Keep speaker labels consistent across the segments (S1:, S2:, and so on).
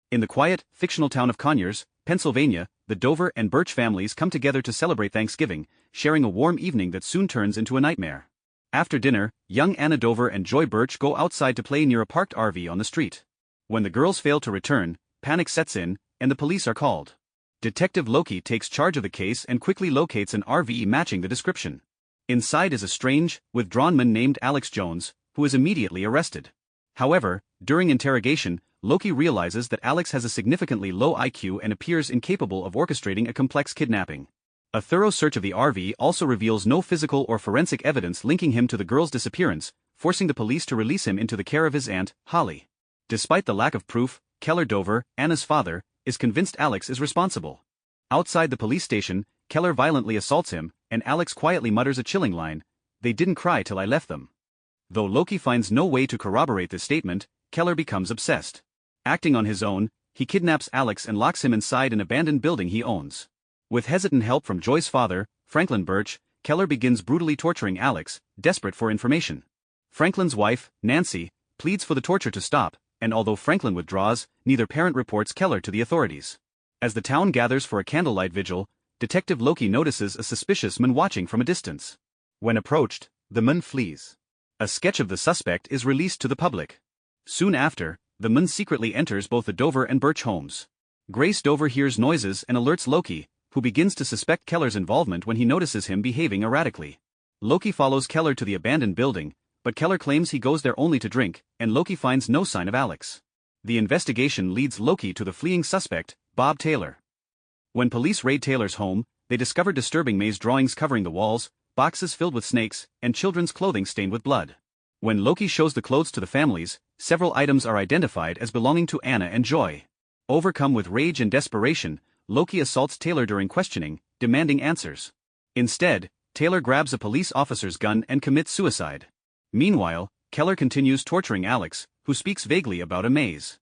S1: In the quiet, fictional town of Conyers, Pennsylvania, the Dover and Birch families come together to celebrate Thanksgiving, sharing a warm evening that soon turns into a nightmare. After dinner, young Anna Dover and Joy Birch go outside to play near a parked RV on the street. When the girls fail to return, panic sets in, and the police are called. Detective Loki takes charge of the case and quickly locates an RV matching the description. Inside is a strange, withdrawn man named Alex Jones, who is immediately arrested. However, during interrogation, Loki realizes that Alex has a significantly low IQ and appears incapable of orchestrating a complex kidnapping. A thorough search of the RV also reveals no physical or forensic evidence linking him to the girl's disappearance, forcing the police to release him into the care of his aunt, Holly. Despite the lack of proof, Keller Dover, Anna's father, is convinced Alex is responsible. Outside the police station, Keller violently assaults him, and Alex quietly mutters a chilling line, "They didn't cry till I left them." Though Loki finds no way to corroborate this statement, Keller becomes obsessed. Acting on his own, he kidnaps Alex and locks him inside an abandoned building he owns. With hesitant help from Joy's father, Franklin Birch, Keller begins brutally torturing Alex, desperate for information. Franklin's wife, Nancy, pleads for the torture to stop, and although Franklin withdraws, neither parent reports Keller to the authorities. As the town gathers for a candlelight vigil, Detective Loki notices a suspicious man watching from a distance. When approached, the man flees. A sketch of the suspect is released to the public. Soon after, the man secretly enters both the Dover and Birch homes. Grace Dover hears noises and alerts Loki, who begins to suspect Keller's involvement when he notices him behaving erratically. Loki follows Keller to the abandoned building, but Keller claims he goes there only to drink, and Loki finds no sign of Alex. The investigation leads Loki to the fleeing suspect, Bob Taylor. When police raid Taylor's home, they discover disturbing maze drawings covering the walls, boxes filled with snakes, and children's clothing stained with blood. When Loki shows the clothes to the families, several items are identified as belonging to Anna and Joy. Overcome with rage and desperation, Loki assaults Taylor during questioning, demanding answers. Instead, Taylor grabs a police officer's gun and commits suicide. Meanwhile, Keller continues torturing Alex, who speaks vaguely about a maze.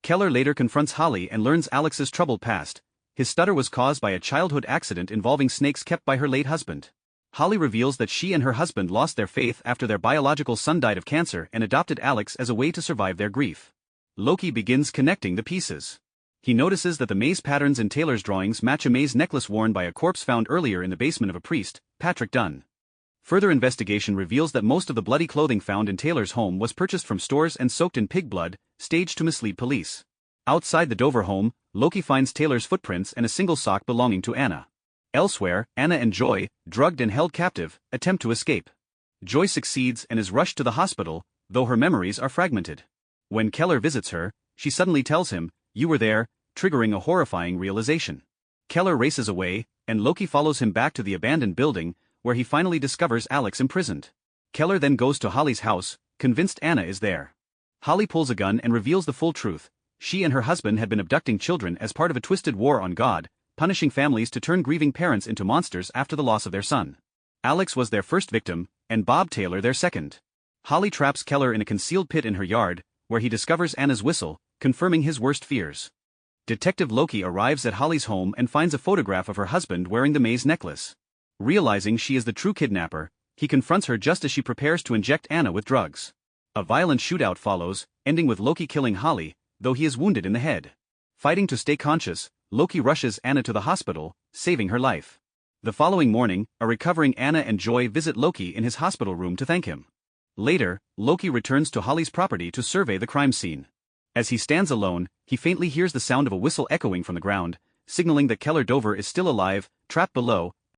S1: Keller later confronts Holly and learns Alex's troubled past. His stutter was caused by a childhood accident involving snakes kept by her late husband. Holly reveals that she and her husband lost their faith after their biological son died of cancer and adopted Alex as a way to survive their grief. Loki begins connecting the pieces. He notices that the maze patterns in Taylor's drawings match a maze necklace worn by a corpse found earlier in the basement of a priest, Patrick Dunn. Further investigation reveals that most of the bloody clothing found in Taylor's home was purchased from stores and soaked in pig blood, staged to mislead police. Outside the Dover home, Loki finds Taylor's footprints and a single sock belonging to Anna. Elsewhere, Anna and Joy, drugged and held captive, attempt to escape. Joy succeeds and is rushed to the hospital, though her memories are fragmented. When Keller visits her, she suddenly tells him, "You were there," triggering a horrifying realization. Keller races away, and Loki follows him back to the abandoned building, where he finally discovers Alex imprisoned. Keller then goes to Holly's house, convinced Anna is there. Holly pulls a gun and reveals the full truth. She and her husband had been abducting children as part of a twisted war on God, punishing families to turn grieving parents into monsters after the loss of their son. Alex was their first victim, and Bob Taylor their second. Holly traps Keller in a concealed pit in her yard, where he discovers Anna's whistle, confirming his worst fears. Detective Loki arrives at Holly's home and finds a photograph of her husband wearing the maze necklace. Realizing she is the true kidnapper, he confronts her just as she prepares to inject Anna with drugs. A violent shootout follows, ending with Loki killing Holly, though he is wounded in the head. Fighting to stay conscious, Loki rushes Anna to the hospital, saving her life. The following morning, a recovering Anna and Joy visit Loki in his hospital room to thank him. Later, Loki returns to Holly's property to survey the crime scene. As he stands alone, he faintly hears the sound of a whistle echoing from the ground, signaling that Keller Dover is still alive, trapped below,